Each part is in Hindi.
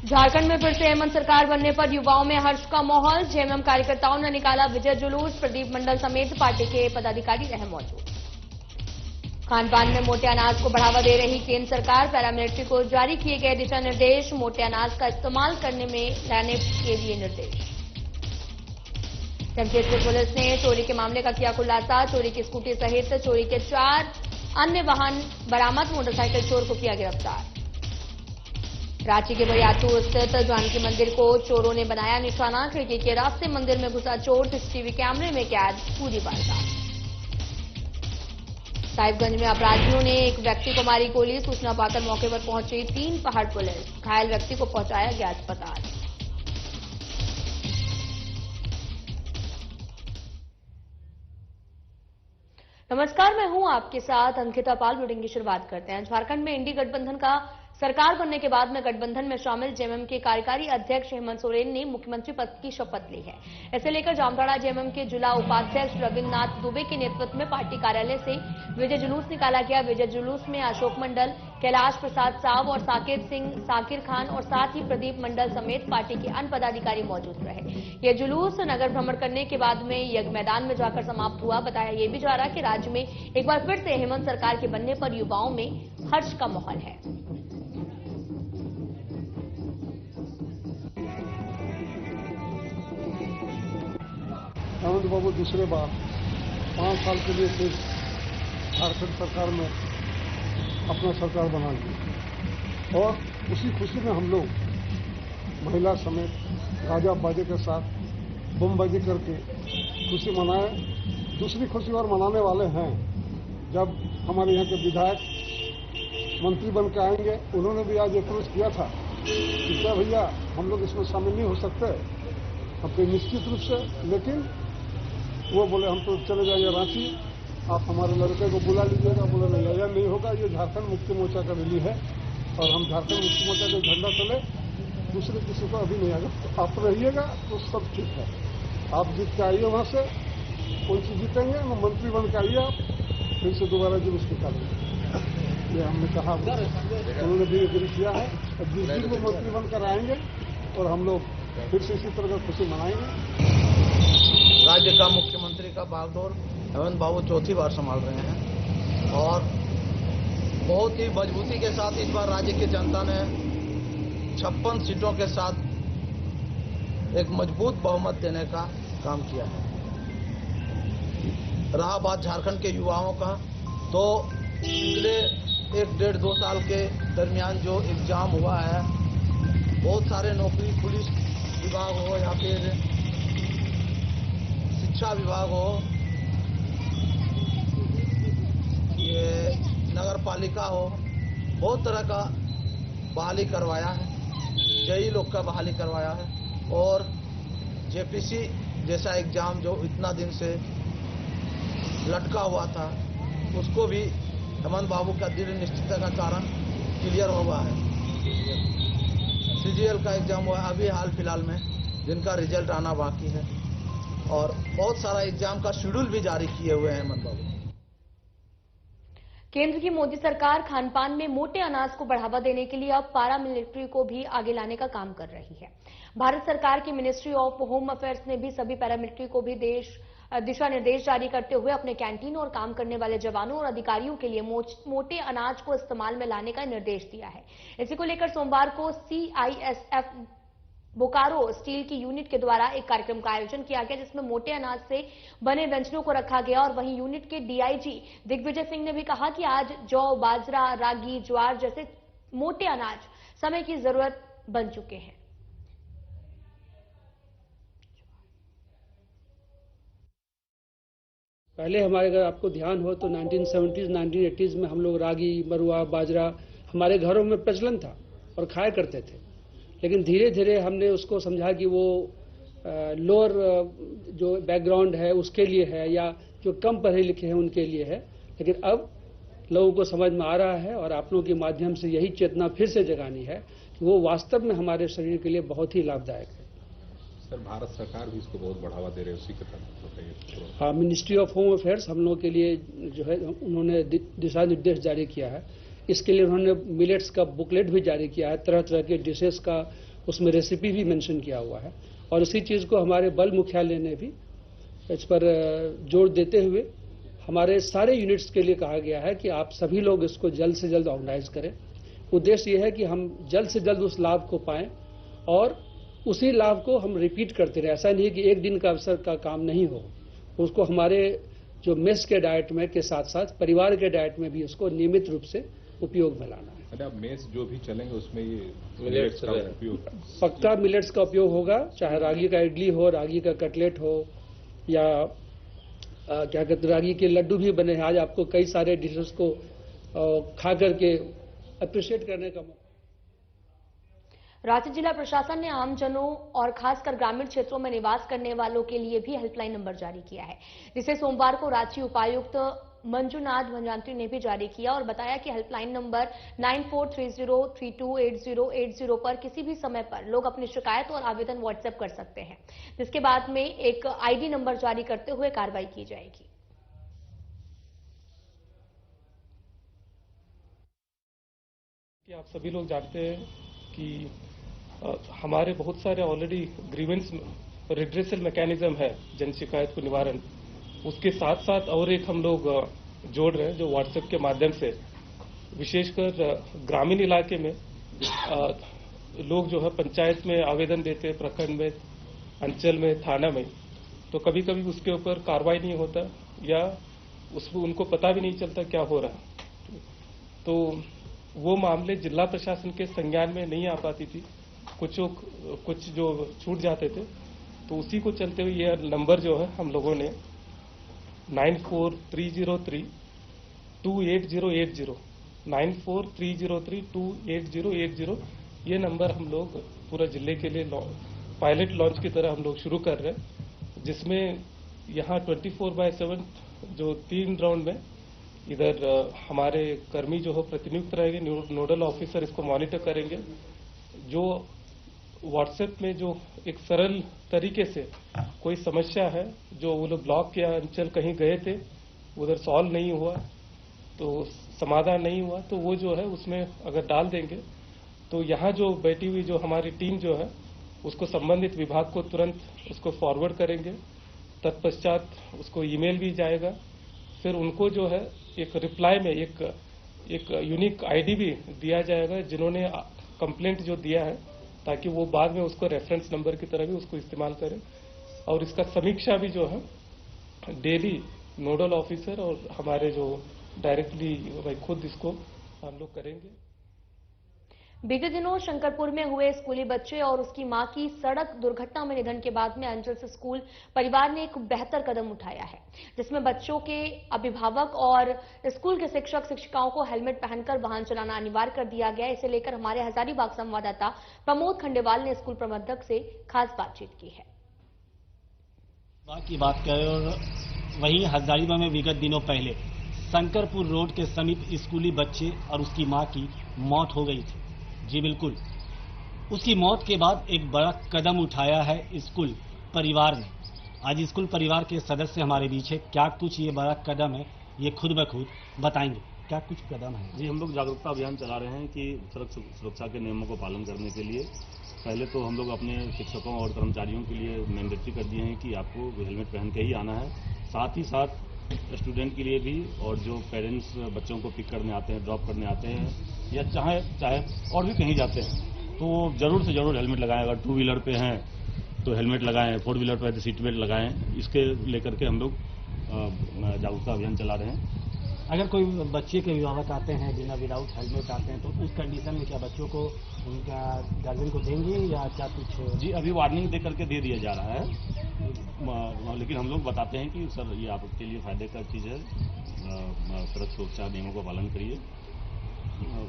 झारखंड में फिर से हेमंत सरकार बनने पर युवाओं में हर्ष का माहौल। जेएमएम कार्यकर्ताओं ने निकाला विजय जुलूस। प्रदीप मंडल समेत पार्टी के पदाधिकारी रहे मौजूद। खान पान में मोटे अनाज को बढ़ावा दे रही केंद्र सरकार। पैरामिलिट्री को जारी किए गए दिशा निर्देश। मोटे अनाज का इस्तेमाल करने में लाने के दिए निर्देश। जमशेदपुर पुलिस ने चोरी के मामले का किया खुलासा। चोरी की स्कूटी सहित चोरी के 4 अन्य वाहन बरामद। मोटरसाइकिल चोर को किया गिरफ्तार। रांची के बरियातू स्थित जानकी मंदिर को चोरों ने बनाया निशाना। खिड़की के रास्ते मंदिर में घुसा चोर। सीसीटीवी कैमरे में कैद पूरी वारदात। साहिबगंज में अपराधियों ने एक व्यक्ति को मारी गोली। सूचना पाकर मौके पर पहुंची 3 पहाड़ पुलिस। घायल व्यक्ति को पहुंचाया गया अस्पताल। नमस्कार, मैं हूं आपके साथ अंकिता पाल। बुलेटिन की शुरुआत करते हैं। झारखंड में इंडी गठबंधन का सरकार बनने के बाद में गठबंधन में शामिल जेएमएम के कार्यकारी अध्यक्ष हेमंत सोरेन ने मुख्यमंत्री पद की शपथ ली है। इसे लेकर जामताड़ा जेएमएम के जिला उपाध्यक्ष रविन्द्रनाथ दुबे के नेतृत्व में पार्टी कार्यालय से विजय जुलूस निकाला गया। विजय जुलूस में अशोक मंडल, कैलाश प्रसाद साव और साकेत सिंह, साकिर खान और साथ ही प्रदीप मंडल समेत पार्टी के अन्य पदाधिकारी मौजूद रहे। यह जुलूस नगर भ्रमण करने के बाद में यज्ञ मैदान में जाकर समाप्त हुआ। बताया यह भी जा रहा कि राज्य में एक बार फिर से हेमंत सरकार के बनने पर युवाओं में हर्ष का माहौल है। हेमंत बाबू दूसरे बार 5 साल के लिए फिर झारखंड सरकार में अपना सरकार बना लिया और उसी खुशी में हम लोग महिला समेत गाजा बाजे के साथ बमबाजी करके खुशी मनाए। दूसरी खुशी और मनाने वाले हैं जब हमारे यहाँ के विधायक मंत्री बन के आएंगे। उन्होंने भी आज अप्रोच किया था कि क्या भैया हम लोग इसमें शामिल नहीं हो सकते अपने निश्चित रूप से, लेकिन वो बोले हम तो चले जाएंगे रांची, आप हमारे लड़के को बुला लीजिएगा। बोले नहीं, ऐसा नहीं होगा, ये झारखंड मुक्ति मोर्चा का रैली है और हम झारखंड मुक्ति मोर्चा का झंडा चले, दूसरे किसी को अभी नहीं आएगा। तो आप रहिएगा तो सब ठीक है। आप जीत के आइए वहां से, कौन सी जीतेंगे, मंत्री बन के आइए, आप फिर से दोबारा जुलूस निकालेंगे। ये हमने कहा, उन्होंने भी एग्री किया है। अब जिस दिन वो मंत्री बनकर आएंगे और हम लोग फिर से इसी तरह का खुशी मनाएंगे। राज्य का मुख्यमंत्री का बागडोर हेमंत बाबू चौथी बार संभाल रहे हैं और बहुत ही मजबूती के साथ इस बार राज्य की जनता ने 56 सीटों के साथ एक मजबूत बहुमत देने का काम किया है। रहा बात झारखंड के युवाओं का, तो पिछले 1-1.5-2 साल के दरमियान जो एग्जाम हुआ है, बहुत सारे नौकरी, पुलिस विभाग हो या फिर शिक्षा विभाग हो, ये नगर पालिका हो, बहुत तरह का बहाली करवाया है। जेई लोग का बहाली करवाया है और जेपीसी जैसा एग्जाम जो इतना दिन से लटका हुआ था, उसको भी हेमंत बाबू का दृढ़ निश्चितता का कारण क्लियर हुआ है। सीजीएल का एग्जाम हुआ अभी हाल फिलहाल में, जिनका रिजल्ट आना बाकी है और बहुत सारा एग्जाम का शेड्यूल भी जारी किए हुए हैं हेमंत बाबू। केंद्र की मोदी सरकार खानपान में मोटे अनाज को बढ़ावा देने के लिए अब पारा मिलिट्री को भी आगे लाने का काम कर रही है। भारत सरकार की मिनिस्ट्री ऑफ होम अफेयर्स ने भी सभी पैरामिलिट्री को भी दिशा निर्देश जारी करते हुए अपने कैंटीन और काम करने वाले जवानों और अधिकारियों के लिए मोटे अनाज को इस्तेमाल में लाने का निर्देश दिया है। इसी को लेकर सोमवार को CISF बोकारो स्टील की यूनिट के द्वारा एक कार्यक्रम का आयोजन किया गया, जिसमें मोटे अनाज से बने व्यंजनों को रखा गया। और वहीं यूनिट के DIG दिग्विजय सिंह ने भी कहा कि आज जौ, बाजरा, रागी, ज्वार जैसे मोटे अनाज समय की जरूरत बन चुके हैं। पहले हमारे अगर आपको ध्यान हो तो 1970s 1980s में हम लोग रागी, मरुआ, बाजरा हमारे घरों में प्रचलन था और खाया करते थे। लेकिन धीरे धीरे हमने उसको समझा कि वो लोअर जो बैकग्राउंड है उसके लिए है या जो कम पढ़े लिखे हैं उनके लिए है। लेकिन अब लोगों को समझ में आ रहा है और आप लोगों के माध्यम से यही चेतना फिर से जगानी है कि वो वास्तव में हमारे शरीर के लिए बहुत ही लाभदायक है। सर, भारत सरकार भी इसको बहुत बढ़ावा दे रही है, उसी के तहत बताइए। हाँ, मिनिस्ट्री ऑफ होम अफेयर्स हम लोगों के लिए जो है उन्होंने दिशा निर्देश जारी किया है। इसके लिए उन्होंने मिलेट्स का बुकलेट भी जारी किया है, तरह तरह के डिशेस का उसमें रेसिपी भी मेंशन किया हुआ है। और इसी चीज़ को हमारे बल मुख्यालय ने भी इस पर जोर देते हुए हमारे सारे यूनिट्स के लिए कहा गया है कि आप सभी लोग इसको जल्द से जल्द ऑर्गेनाइज करें। उद्देश्य यह है कि हम जल्द से जल्द उस लाभ को पाएं और उसी लाभ को हम रिपीट करते रहे। ऐसा नहीं है कि एक दिन का अवसर का काम नहीं हो, उसको हमारे जो मेस के डाइट में के साथ साथ परिवार के डाइट में भी उसको नियमित रूप से उपयोग में लाना है। अब मेस जो भी चलेंगे उसमें ये मिलेट्स का उपयोग, पक्का मिलेट्स का उपयोग होगा, चाहे रागी का इडली हो, रागी का कटलेट हो, या क्या कहते रागी के लड्डू भी बने हैं। आज आपको कई सारे डिशेस को खा करके अप्रिशिएट करने का मौका। रांची जिला प्रशासन ने आमजनों और खासकर ग्रामीण क्षेत्रों में निवास करने वालों के लिए भी हेल्पलाइन नंबर जारी किया है, जिसे सोमवार को रांची उपायुक्त मंजुनाथ भंजांत्री ने भी जारी किया और बताया कि हेल्पलाइन नंबर 9430328080 पर किसी भी समय पर लोग अपनी शिकायत और आवेदन व्हाट्सएप कर सकते हैं, जिसके बाद में एक आईडी नंबर जारी करते हुए कार्रवाई की जाएगी। कि आप सभी लोग जानते हैं कि हमारे बहुत सारे ऑलरेडी ग्रीवेंस रिड्रेसल मैकेनिज्म है जन शिकायत को निवारण, उसके साथ साथ और एक हम लोग जोड़ रहे हैं जो व्हाट्सएप के माध्यम से विशेषकर ग्रामीण इलाके में लोग जो है पंचायत में आवेदन देते हैं, प्रखंड में, अंचल में, थाना में, तो कभी कभी उसके ऊपर कार्रवाई नहीं होता या उसको उनको पता भी नहीं चलता क्या हो रहा है। तो वो मामले जिला प्रशासन के संज्ञान में नहीं आ पाती थी, कुछ जो छूट जाते थे, तो उसी को चलते हुए ये नंबर जो है हम लोगों ने 9430328080 9430328080 ये नंबर हम लोग पूरा जिले के लिए पायलट लॉन्च की तरह हम लोग शुरू कर रहे हैं, जिसमें यहाँ 24/7 जो 3 राउंड में इधर हमारे कर्मी जो हो प्रतिनियुक्त रहेंगे, नोडल ऑफिसर इसको मॉनिटर करेंगे। जो व्हाट्सएप में जो एक सरल तरीके से कोई समस्या है, जो वो लोग ब्लॉक या अंचल कहीं गए थे, उधर सॉल्व नहीं हुआ, तो समाधान नहीं हुआ, तो वो जो है उसमें अगर डाल देंगे तो यहाँ जो बैठी हुई जो हमारी टीम जो है उसको संबंधित विभाग को तुरंत उसको फॉरवर्ड करेंगे। तत्पश्चात उसको ईमेल भी जाएगा, फिर उनको जो है एक रिप्लाई में एक यूनिक आईडी भी दिया जाएगा जिन्होंने कंप्लेंट जो दिया है, ताकि वो बाद में उसको रेफरेंस नंबर की तरह भी उसको इस्तेमाल करें। और इसका समीक्षा भी जो है डेली नोडल ऑफिसर और हमारे जो डायरेक्टली भाई खुद इसको हम लोग करेंगे। बीते दिनों शंकरपुर में हुए स्कूली बच्चे और उसकी मां की सड़क दुर्घटना में निधन के बाद में अंचल से स्कूल परिवार ने एक बेहतर कदम उठाया है, जिसमें बच्चों के अभिभावक और स्कूल के शिक्षक शिक्षिकाओं को हेलमेट पहनकर वाहन चलाना अनिवार्य कर दिया गया। इसे लेकर हमारे हजारीबाग संवाददाता प्रमोद खंडेवाल ने स्कूल प्रबंधक से खास बातचीत की है। की बात करें और वहीं हजारीबाग में विगत दिनों पहले शंकरपुर रोड के समीप स्कूली बच्चे और उसकी मां की मौत हो गई थी। जी बिल्कुल, उसकी मौत के बाद एक बड़ा कदम उठाया है स्कूल परिवार ने। आज स्कूल परिवार के सदस्य हमारे बीच है। क्या कुछ ये बड़ा कदम है, ये खुद ब खुद बताएंगे। क्या कुछ कदम है? जी, हम लोग जागरूकता अभियान चला रहे हैं कि सड़क सुरक्षा के नियमों को पालन करने के लिए पहले तो हम लोग अपने शिक्षकों और कर्मचारियों के लिए मैंडेटरी कर दिए हैं कि आपको हेलमेट पहन के ही आना है। साथ ही साथ स्टूडेंट के लिए भी, और जो पेरेंट्स बच्चों को पिक करने आते हैं, ड्रॉप करने आते हैं, या चाहे और भी कहीं जाते हैं, तो जरूर से जरूर हेलमेट लगाएं। अगर 2 व्हीलर पे हैं तो हेलमेट लगाएं, 4 व्हीलर पे है तो सीट बेल्ट लगाएं। इसके लेकर के हम लोग जागरूकता अभियान चला रहे हैं। अगर कोई बच्चे के अभिभावक आते हैं बिना विदाउट हेलमेट आते हैं, तो उस कंडीशन में क्या बच्चों को उनका गार्जियन को देंगे या क्या कुछ? जी, अभी वार्निंग दे करके दे दिया जा रहा है, लेकिन हम लोग बताते हैं कि सर ये आपके लिए फायदे का चीज़ है, सड़क सुरक्षा नियमों का पालन करिए,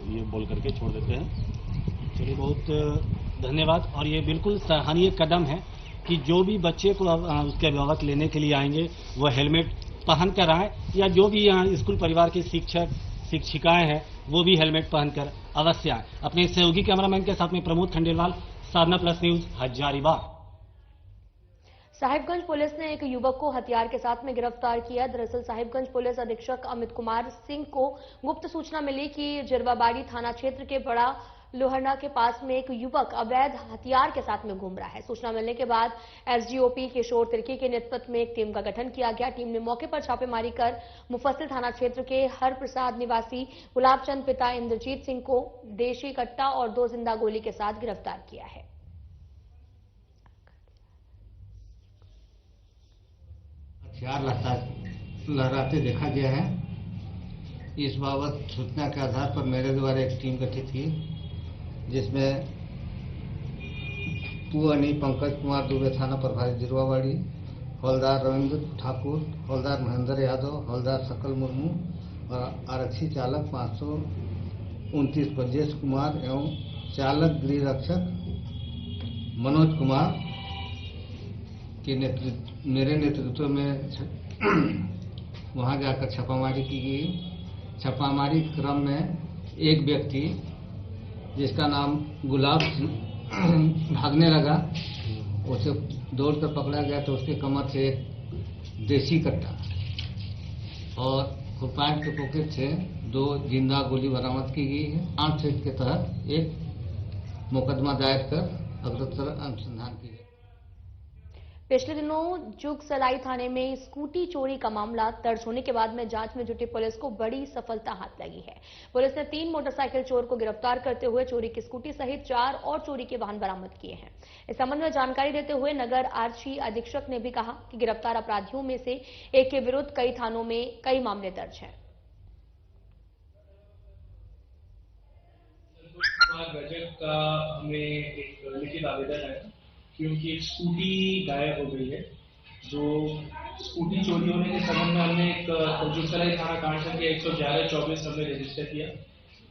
ये बोल करके छोड़ देते हैं। चलिए, बहुत धन्यवाद। और ये बिल्कुल सराहनीय कदम है कि जो भी बच्चे को उसके अभिभावक लेने के लिए आएंगे वो हेलमेट पहन कर आए, या जो भी यहाँ स्कूल परिवार के शिक्षक शिक्षिकाएं हैं वो भी हेलमेट पहनकर अवश्य आए। अपने सहयोगी कैमरामैन के साथ में Pramod Khandelwal, Sadhna plus news, Hazaribagh. Sahibganj police ने एक युवक को हथियार के साथ में गिरफ्तार किया। दरअसल साहिबगंज पुलिस अधीक्षक अमित कुमार सिंह को गुप्त सूचना मिली कि जिरवाबाड़ी थाना क्षेत्र के बड़ा लोहरना के पास में एक युवक अवैध हथियार के साथ में घूम रहा है। सूचना मिलने के बाद एसडीओपी किशोर तिर्की के नेतृत्व में एक टीम का गठन किया गया। टीम ने मौके पर छापेमारी कर मुफस्सिल थाना क्षेत्र के हर प्रसाद निवासी गुलाबचंद पिता इंद्रजीत सिंह को देशी कट्टा और 2 जिंदा गोली के साथ गिरफ्तार किया है। हथियार लहराते देखा गया है। इस बाबत सूचना के आधार पर मेरे द्वारा एक टीम गठित की, जिसमें पुअनी पंकज कुमार दुबे थाना प्रभारी जिरवावाड़ी, हवलदार रविंद्र ठाकुर, हवलदार महेंद्र यादव, हवलदार सकल मुर्मू और आरक्षी चालक 529 ब्रजेश कुमार एवं चालक गृह रक्षक मनोज कुमार के मेरे नेतृत्व में वहां जाकर छापामारी की गई। छापामारी क्रम में एक व्यक्ति जिसका नाम गुलाब भागने लगा, उसे दौड़कर पकड़ा गया तो उसके कमर से एक देसी कट्टा और पैंट के पॉकेट से 2 जिंदा गोली बरामद की गई है। 8 सेट के तहत एक मुकदमा दायर कर अग्रतर अनुसंधान की गई। पिछले दिनों जुगसलाई थाने में स्कूटी चोरी का मामला दर्ज होने के बाद में जांच में जुटी पुलिस को बड़ी सफलता हाथ लगी है। पुलिस ने 3 मोटरसाइकिल चोर को गिरफ्तार करते हुए चोरी की स्कूटी सहित 4 और चोरी के वाहन बरामद किए हैं। इस संबंध में जानकारी देते हुए नगर आरक्षी अधीक्षक ने भी कहा कि गिरफ्तार अपराधियों में से एक के विरुद्ध कई थानों में कई मामले दर्ज हैं। बजट का हमें एक लिखित आवेदन है कि उनकी एक स्कूटी गायब हो गई है। जो स्कूटी चोरी होने के संबंध में हमने एक जुगसलाई थाना कांड संख्या 111/24 हमने रजिस्टर किया।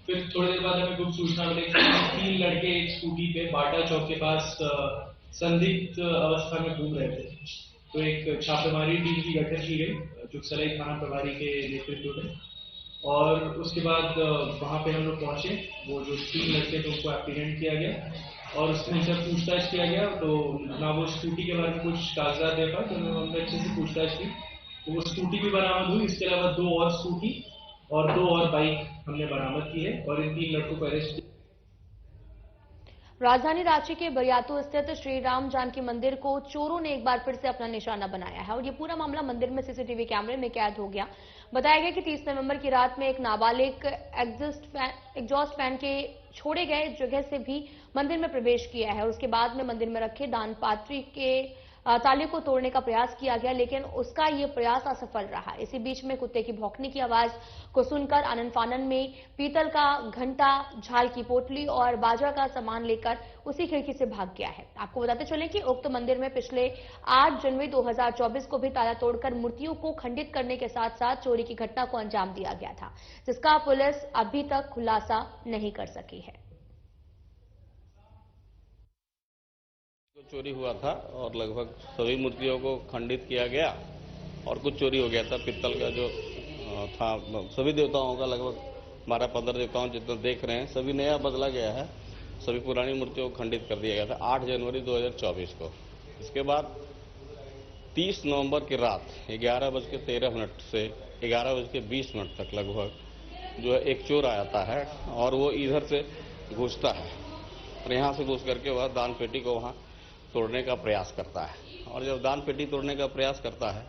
फिर थोड़ी देर बाद हमें गुप्त सूचना मिली कि 3 लड़के एक स्कूटी पे बाटा चौक के पास संदिग्ध अवस्था में घूम रहे थे। तो एक छापेमारी टीम की गठन की गई जुगसलाई थाना प्रभारी के नेतृत्व में, और उसके बाद वहां पे हम लोग पहुंचे। वो जो 3 लड़के थे उनको एप्रीहेंड किया गया और उसमें जब पूछताछ किया गया तो ना वो स्कूटी के बारे में कुछ कागजात दे पाए, तो हमने अच्छे से पूछताछ की तो वो स्कूटी भी बरामद हुई। इसके अलावा 2 और स्कूटी और 2 और बाइक हमने बरामद की है और इन 3 लड़कों को अरेस्ट किया। राजधानी रांची के बरियातू स्थित श्री राम जानकी मंदिर को चोरों ने एक बार फिर से अपना निशाना बनाया है और ये पूरा मामला मंदिर में सीसीटीवी कैमरे में कैद हो गया। बताया गया कि 30 नवंबर की रात में एक नाबालिग एग्जॉस्ट फैन के छोड़े गए जगह से भी मंदिर में प्रवेश किया है और उसके बाद में मंदिर में रखे दान पात्री के ताले को तोड़ने का प्रयास किया गया, लेकिन उसका ये प्रयास असफल रहा। इसी बीच में कुत्ते की भौंकने की आवाज को सुनकर आनन फानन में पीतल का घंटा, झाल की पोटली और बाजा का सामान लेकर उसी खिड़की से भाग गया है। आपको बताते चलें कि उक्त मंदिर में पिछले 8 जनवरी 2024 को भी ताला तोड़कर मूर्तियों को खंडित करने के साथ साथ चोरी की घटना को अंजाम दिया गया था, जिसका पुलिस अभी तक खुलासा नहीं कर सकी है। चोरी हुआ था और लगभग सभी मूर्तियों को खंडित किया गया और कुछ चोरी हो गया था। पित्तल का जो था सभी देवताओं का, लगभग 12-15 देवताओं जितना देख रहे हैं सभी नया बदला गया है। सभी पुरानी मूर्तियों को खंडित कर दिया गया था 8 जनवरी 2024 को। इसके बाद 30 नवंबर की रात 11:13 से 11:20 तक लगभग जो है एक चोर आता है और वो इधर से घुसता है और यहाँ से घुस करके वह दान पेटी को वहाँ तोड़ने का प्रयास करता है। और जब दान पेटी तोड़ने का प्रयास करता है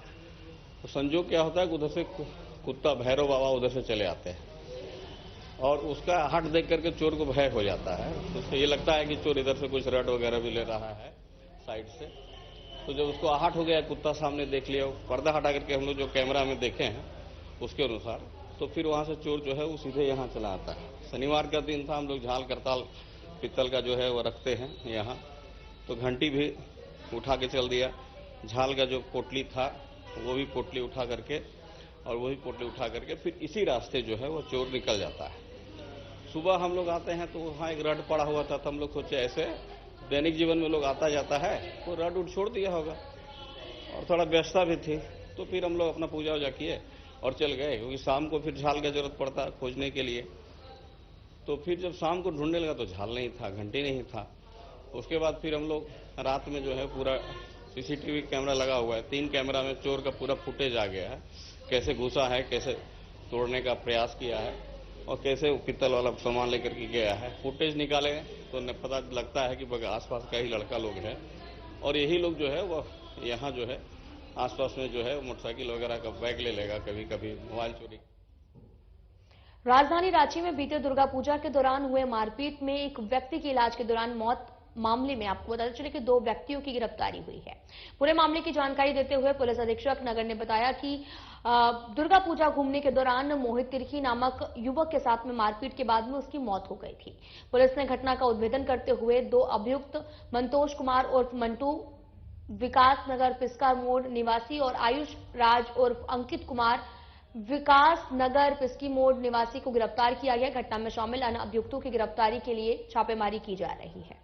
तो संजोग क्या होता है कि उधर से कुत्ता भैरव बाबा उधर से चले आते हैं और उसका हट देख करके चोर को भय हो जाता है। तो उसको ये लगता है कि चोर इधर से कुछ रड वगैरह भी ले रहा है साइड से। तो जब उसको आहट हो गया, कुत्ता सामने देख लिया, पर्दा हटा करके हम लोग जो कैमरा में देखे हैं उसके अनुसार, तो फिर वहाँ से चोर जो है वो सीधे यहाँ चला आता है। शनिवार का दिन था, हम लोग झाल करताल पित्तल का जो है वो रखते हैं यहाँ, तो घंटी भी उठा के चल दिया। झाल का जो पोटली था वो भी पोटली उठा करके और वही पोटली उठा करके फिर इसी रास्ते जो है वो चोर निकल जाता है। सुबह हम लोग आते हैं तो वहाँ एक रड पड़ा हुआ था, तो हम लोग सोचे ऐसे दैनिक जीवन में लोग आता जाता है तो रड उठ छोड़ दिया होगा और थोड़ा व्यस्तता भी थी। तो फिर हम लोग अपना पूजा वूजा किए और चल गए, क्योंकि शाम को फिर झाल का जरूरत पड़ता खोजने के लिए। तो फिर जब शाम को ढूंढने लगा तो झाल नहीं था, घंटी नहीं था। उसके बाद फिर हम लोग रात में जो है पूरा सीसीटीवी कैमरा लगा हुआ है, 3 कैमरा में चोर का पूरा फुटेज आ गया है, कैसे घुसा है, कैसे तोड़ने का प्रयास किया है। और कैसे वो पित्तल वाला सामान लेकर के गया है। फुटेज निकाले तो पता लगता है कि आसपास का ही लड़का लोग है और यही लोग जो है वो यहाँ जो है आसपास में जो है मोटरसाइकिल वगैरह का बैग ले लेगा, कभी कभी मोबाइल चोरी। राजधानी रांची में बीते दुर्गा पूजा के दौरान हुए मारपीट में एक व्यक्ति की इलाज के दौरान मौत मामले में आपको बताते चले कि 2 व्यक्तियों की गिरफ्तारी हुई है। पूरे मामले की जानकारी देते हुए पुलिस अधीक्षक नगर ने बताया कि दुर्गा पूजा घूमने के दौरान मोहित तिर्की नामक युवक के साथ में मारपीट के बाद में उसकी मौत हो गई थी। पुलिस ने घटना का उद्भेदन करते हुए 2 अभियुक्त मंतोष कुमार उर्फ मंटू, विकास नगर पिस्का मोड़ निवासी और आयुष राज उर्फ अंकित कुमार, विकास नगर पिस्की मोड़ निवासी को गिरफ्तार किया गया। घटना में शामिल अन्य अभियुक्तों की गिरफ्तारी के लिए छापेमारी की जा रही है।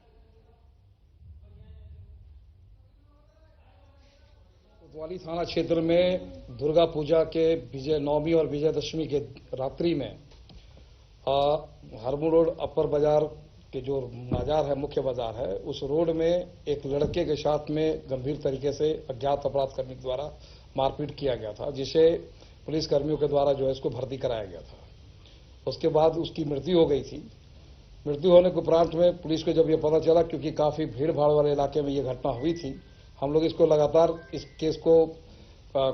कोतवाली थाना क्षेत्र में दुर्गा पूजा के विजय नवमी और विजयदशमी के रात्रि में हरमू रोड अपर बाजार के जो बाजार है, मुख्य बाजार है, उस रोड में एक लड़के के साथ में गंभीर तरीके से अज्ञात अपराध कर्मी द्वारा मारपीट किया गया था, जिसे पुलिस कर्मियों के द्वारा जो है इसको भर्ती कराया गया था। उसके बाद उसकी मृत्यु हो गई थी। मृत्यु होने के उपरांत में पुलिस को जब ये पता चला, क्योंकि काफी भीड़ भाड़ वाले इलाके में ये घटना हुई थी, हम लोग इसको लगातार इस केस को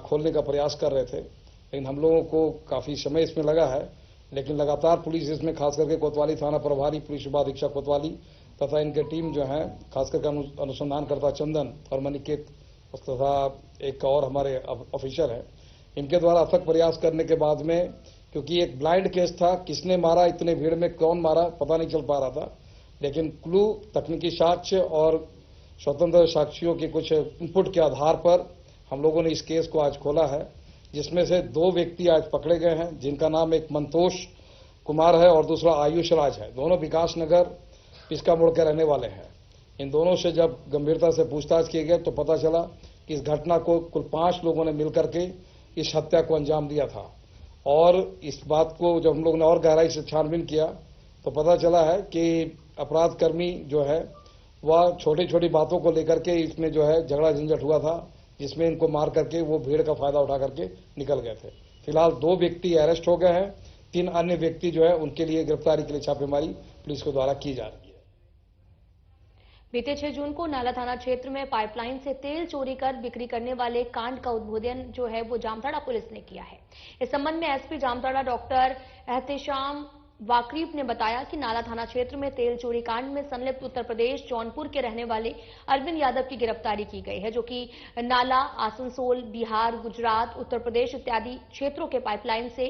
खोलने का प्रयास कर रहे थे, लेकिन हम लोगों को काफी समय इसमें लगा है। लेकिन लगातार पुलिस इसमें खास करके कोतवाली थाना प्रभारी पुलिस उपाधीक्षक कोतवाली तथा इनके टीम जो है खास करके अनुसंधानकर्ता चंदन और मनिकेत तथा एक और हमारे ऑफिसर है, इनके द्वारा अथक प्रयास करने के बाद में, क्योंकि एक ब्लाइंड केस था, किसने मारा, इतने भीड़ में कौन मारा पता नहीं चल पा रहा था, लेकिन क्लू, तकनीकी साक्ष्य और स्वतंत्र साक्षियों के कुछ इनपुट के आधार पर हम लोगों ने इस केस को आज खोला है, जिसमें से 2 व्यक्ति आज पकड़े गए हैं, जिनका नाम एक मंतोष कुमार है और दूसरा आयुष राज है। दोनों विकास नगर पिस्का मोड़ के रहने वाले हैं। इन दोनों से जब गंभीरता से पूछताछ की गई तो पता चला कि इस घटना को कुल 5 लोगों ने मिलकर के इस हत्या को अंजाम दिया था। और इस बात को जब हम लोग ने और गहराई से छानबीन किया तो पता चला है कि अपराध कर्मी जो है वह छोटी छोटी बातों को लेकर के इसमें जो है झगड़ा झंझट हुआ था, जिसमें इनको मार करके वो भीड़ का फायदा उठा करके निकल गए थे। फिलहाल 2 व्यक्ति अरेस्ट हो गए हैं, 3 अन्य व्यक्ति जो है उनके लिए गिरफ्तारी के लिए छापेमारी पुलिस के द्वारा की जा रही है। बीते 6 जून को नाला थाना क्षेत्र में पाइपलाइन से तेल चोरी कर बिक्री करने वाले कांड का उद्भेदन जो है वो जामताड़ा पुलिस ने किया है। इस संबंध में एसपी जामताड़ा डॉक्टर एहतेशाम वाकरीब ने बताया कि नाला थाना क्षेत्र में तेल चोरी कांड में संलिप्त उत्तर प्रदेश जौनपुर के रहने वाले अरविंद यादव की गिरफ्तारी की गई है, जो कि नाला, आसनसोल, बिहार, गुजरात, उत्तर प्रदेश इत्यादि क्षेत्रों के पाइपलाइन से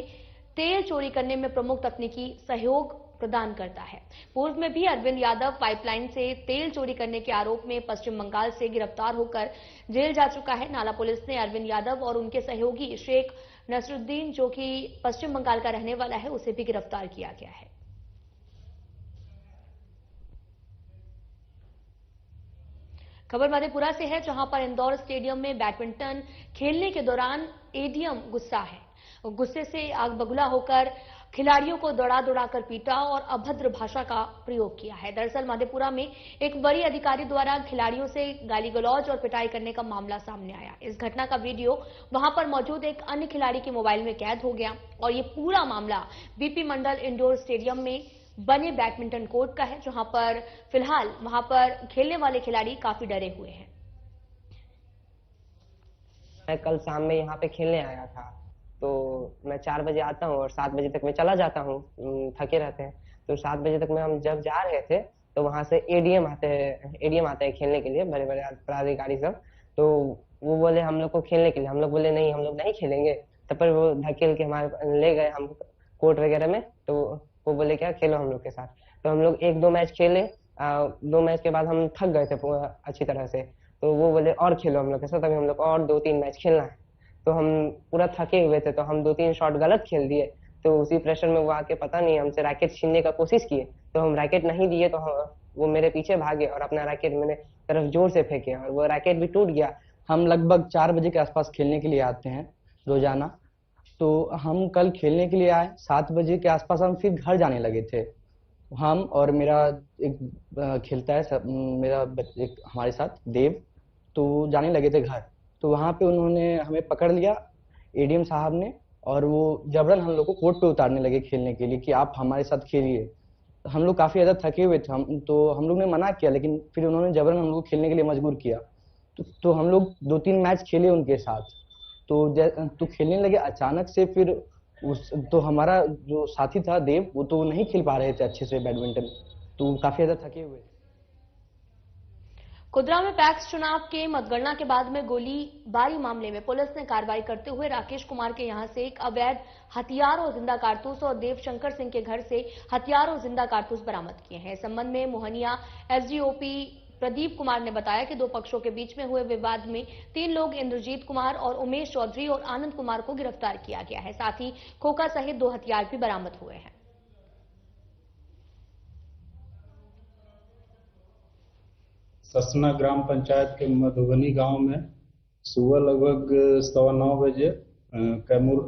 तेल चोरी करने में प्रमुख तकनीकी सहयोग प्रदान करता है। पूर्व में भी अरविंद यादव पाइपलाइन से तेल चोरी करने के आरोप में पश्चिम बंगाल से गिरफ्तार होकर जेल जा चुका है। नाला पुलिस ने अरविंद यादव और उनके सहयोगी शेख नसरुद्दीन, जो कि पश्चिम बंगाल का रहने वाला है, उसे भी गिरफ्तार किया गया है। खबर मधेपुरा से है, जहां पर इंदौर स्टेडियम में बैडमिंटन खेलने के दौरान एडीएम गुस्सा है। गुस्से से आग बबूला होकर खिलाड़ियों को दौड़ा कर पीटा और अभद्र भाषा का प्रयोग किया है। दरअसल मधेपुरा में एक वरीय अधिकारी द्वारा खिलाड़ियों से गाली गलौज और पिटाई करने का मामला सामने आया। इस घटना का वीडियो वहां पर मौजूद एक अन्य खिलाड़ी के मोबाइल में कैद हो गया और ये पूरा मामला बीपी मंडल इंडोर स्टेडियम में बने बैडमिंटन कोर्ट का है, जहां पर फिलहाल वहां पर खेलने वाले खिलाड़ी काफी डरे हुए हैं। मैं कल शाम में यहाँ पे खेलने आया था, तो मैं 4 बजे आता हूँ और 7 बजे तक मैं चला जाता हूँ, थके रहते हैं। तो 7 बजे तक में हम जब जा रहे थे तो वहाँ से एडीएम आते हैं खेलने के लिए, बड़े बड़े पदाधिकारी सब। तो वो बोले हम लोग को खेलने के लिए, हम लोग बोले नहीं हम लोग नहीं खेलेंगे। तब पर वो धकेल के हमारे ले गए हम कोर्ट वगैरह में। तो वो बोले क्या खेलो हम लोग के साथ। तो हम लोग 1-2 मैच खेले। 2 मैच के बाद हम थक गए थे अच्छी तरह से। तो वो बोले और खेलो हम लोग के साथ, अभी हम लोग और 2-3 मैच खेलना है। तो हम पूरा थके हुए थे, तो हम 2-3 शॉट गलत खेल दिए। तो उसी प्रेशर में वो आके पता नहीं हमसे रैकेट छीनने का कोशिश किए, तो हम रैकेट नहीं दिए। तो वो मेरे पीछे भागे और अपना रैकेट मेरे तरफ जोर से फेंके और वो रैकेट भी टूट गया। हम लगभग 4 बजे के आसपास खेलने के लिए आते हैं रोजाना। तो हम कल खेलने के लिए आए, 7 बजे के आसपास हम फिर घर जाने लगे थे। हम और मेरा एक खेलता है मेरा एक हमारे साथ देव, तो जाने लगे थे घर। तो वहाँ पे उन्होंने हमें पकड़ लिया एडीएम साहब ने और वो जबरन हम लोग को कोर्ट पे उतारने लगे खेलने के लिए कि आप हमारे साथ खेलिए। हम लोग काफी ज्यादा थके हुए थे, हम लोग ने मना किया, लेकिन फिर उन्होंने जबरन हम लोग को खेलने के लिए मजबूर किया। तो हम लोग 2-3 मैच खेले उनके साथ। तो खेलने लगे अचानक से। फिर तो हमारा जो साथी था देव, वो तो नहीं खेल पा रहे थे अच्छे से बैडमिंटन, तो काफी ज्यादा थके हुए थे। कुदरा में पैक्स चुनाव के मतगणना के बाद में गोलीबारी मामले में पुलिस ने कार्रवाई करते हुए राकेश कुमार के यहां से एक अवैध हथियार और जिंदा कारतूस और देवशंकर सिंह के घर से हथियार और जिंदा कारतूस बरामद किए हैं। इस संबंध में मोहनिया एसडीओपी प्रदीप कुमार ने बताया कि 2 पक्षों के बीच में हुए विवाद में 3 लोग इंद्रजीत कुमार और उमेश चौधरी और आनंद कुमार को गिरफ्तार किया गया है। साथ ही खोखा सहित 2 हथियार भी बरामद हुए हैं। ससना ग्राम पंचायत के मधुबनी गांव में सुबह लगभग 9:15 बजे कैमूर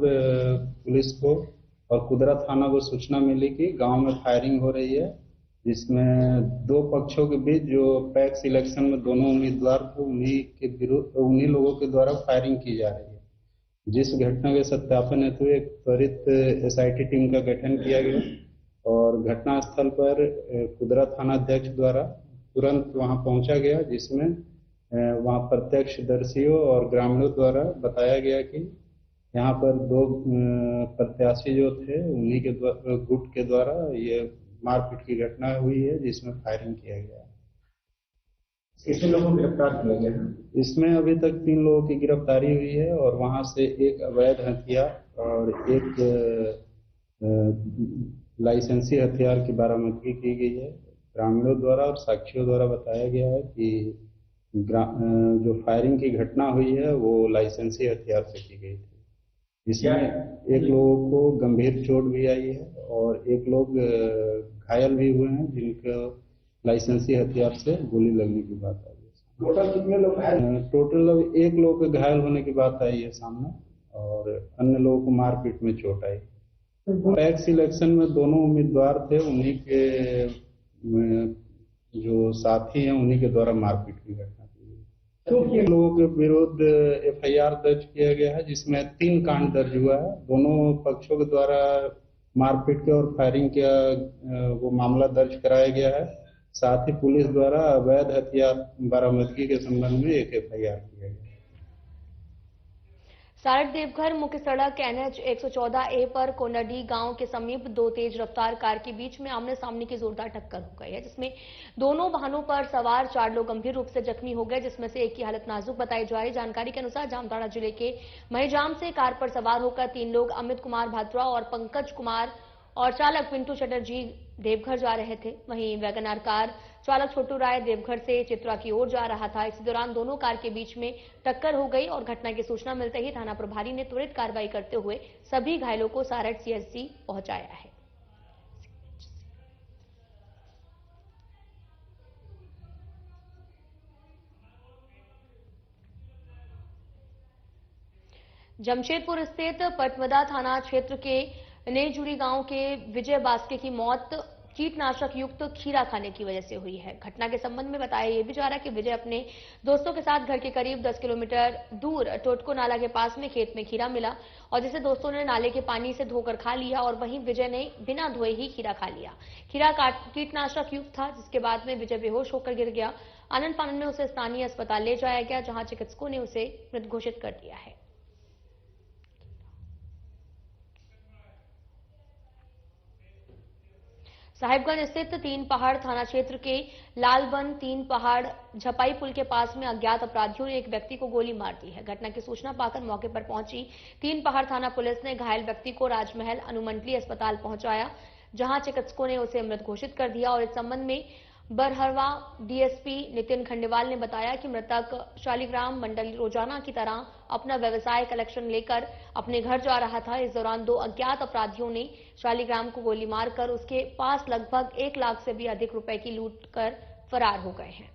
पुलिस को और कुदरा थाना को सूचना मिली कि गांव में फायरिंग हो रही है, जिसमें 2 पक्षों के बीच जो पैक्स इलेक्शन में दोनों उम्मीदवार को उन्हीं लोगों के द्वारा फायरिंग की जा रही है। जिस घटना के सत्यापन हेतु एक त्वरित एसआईटी टीम का गठन किया गया और घटनास्थल पर कुदरा थाना अध्यक्ष द्वारा तुरंत वहां पहुंचा गया, जिसमें वहां प्रत्यक्षदर्शियों और ग्रामीणों द्वारा बताया गया कि यहाँ पर 2 प्रत्याशी जो थे उन्हीं के गुट के द्वारा ये मारपीट की घटना हुई है, जिसमें फायरिंग किया गया। कितने लोगों को गिरफ्तार किया गया? इसमें अभी तक 3 लोगों की गिरफ्तारी हुई है और वहां से एक अवैध हथियार और एक लाइसेंसी हथियार की बरामदगी की गई है। ग्रामीणों द्वारा और साक्षियों द्वारा बताया गया है कि जो फायरिंग की घटना हुई है वो लाइसेंसी हथियार से की गई थी। इसमें एक लोगों को गंभीर चोट भी आई है और एक लोग घायल भी हुए हैं, जिनको लाइसेंसी हथियार से गोली लगने की बात आई है। टोटल कितने लोग घायल? टोटल 1 लोग के घायल होने की बात आई है सामने और अन्य लोगों को मारपीट में चोट आई। पैक्स इलेक्शन में दोनों उम्मीदवार थे, उन्हीं के जो साथी हैं उन्हीं के द्वारा मारपीट की घटना की गई। लोगों के विरुद्ध एफआईआर दर्ज किया गया है, जिसमें 3 कांड दर्ज हुआ है। दोनों पक्षों के द्वारा मारपीट के और फायरिंग का वो मामला दर्ज कराया गया है। साथ ही पुलिस द्वारा अवैध हथियार बरामदगी के संबंध में एक एफआईआर किया गया। सारट देवघर मुख्य सड़क NH 114A पर कोनडी गांव के समीप 2 तेज रफ्तार कार के बीच में आमने सामने की जोरदार टक्कर हो गई है, जिसमें दोनों वाहनों पर सवार 4 लोग गंभीर रूप से जख्मी हो गए, जिसमें से एक की हालत नाजुक बताई जा रही। जानकारी के अनुसार जामताड़ा जिले के महिजाम से कार पर सवार होकर 3 लोग अमित कुमार भाद्रा और पंकज कुमार और चालक पिंटू चटर्जी देवघर जा रहे थे। वहीं वैगनआर कार चालक छोटू राय देवघर से चित्रा की ओर जा रहा था। इसी दौरान दोनों कार के बीच में टक्कर हो गई और घटना की सूचना मिलते ही थाना प्रभारी ने त्वरित कार्रवाई करते हुए सभी घायलों को सारट CHC पहुंचाया है। जमशेदपुर स्थित पटमदा थाना क्षेत्र के नेजुड़ी गांव के विजय बास्के की मौत कीटनाशक युक्त खीरा खाने की वजह से हुई है। घटना के संबंध में बताया यह भी जा रहा है कि विजय अपने दोस्तों के साथ घर के करीब 10 किलोमीटर दूर टोटको नाला के पास में खेत में खीरा मिला और जिसे दोस्तों ने नाले के पानी से धोकर खा लिया और वहीं विजय ने बिना धोए ही खीरा खा लिया। खीरा कीटनाशक युक्त था, जिसके बाद में विजय बेहोश होकर गिर गया। आनंद फानन में उसे स्थानीय अस्पताल ले जाया गया, जहां चिकित्सकों ने उसे मृत घोषित कर दिया है। साहिबगंज स्थित 3 पहाड़ थाना क्षेत्र के लालबन 3 पहाड़ झपाई पुल के पास में अज्ञात अपराधियों ने एक व्यक्ति को गोली मार दी है। घटना की सूचना पाकर मौके पर पहुंची 3 पहाड़ थाना पुलिस ने घायल व्यक्ति को राजमहल अनुमंडलीय अस्पताल पहुंचाया, जहां चिकित्सकों ने उसे मृत घोषित कर दिया। और इस संबंध में बरहरवा डीएसपी नितिन खंडेवाल ने बताया कि मृतक शालिग्राम मंडल रोजाना की तरह अपना व्यवसाय कलेक्शन लेकर अपने घर जा रहा था। इस दौरान 2 अज्ञात अपराधियों ने शालिग्राम को गोली मारकर उसके पास लगभग 1 लाख से भी अधिक रुपए की लूट कर फरार हो गए हैं।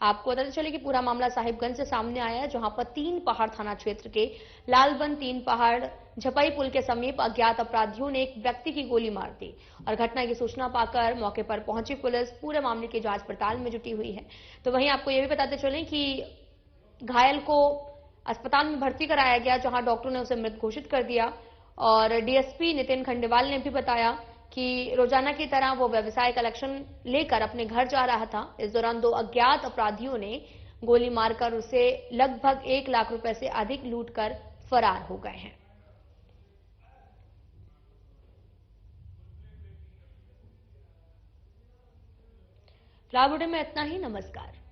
आपको बताते चले कि पूरा मामला साहिबगंज से सामने आया है, जहां पर 3 पहाड़ थाना क्षेत्र के लालबन 3 पहाड़ झपाई पुल के समीप अज्ञात अपराधियों ने एक व्यक्ति की गोली मार दी और घटना की सूचना पाकर मौके पर पहुंची पुलिस पूरे मामले की जांच पड़ताल में जुटी हुई है। तो वहीं आपको यह भी बताते चलें कि घायल को अस्पताल में भर्ती कराया गया, जहां डॉक्टरों ने उसे मृत घोषित कर दिया। और डीएसपी नितिन खंडेवाल ने भी बताया कि रोजाना की तरह वो व्यवसाय कलेक्शन लेकर अपने घर जा रहा था। इस दौरान 2 अज्ञात अपराधियों ने गोली मारकर उसे लगभग 1 लाख रुपए से अधिक लूटकर फरार हो गए हैं। फिलहाल बुलेटिन में इतना ही। नमस्कार।